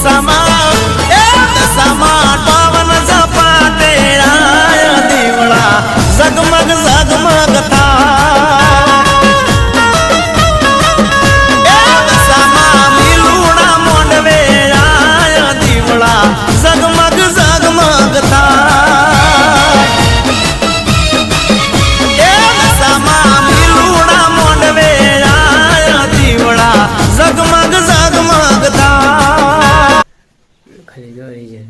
દશામાં પવન ઝપાટેરાય દીવડા ઝગમગ ઝગમગ થાય દશામાં મિલુડા મોંડવેરાય દીવડા ઝગમગ ઝગમગ થાય દશામાં મિલુડા મોંડવેરાય દીવડા ઝગમગ ઝગમગ થાય ખાલી દોરી જાય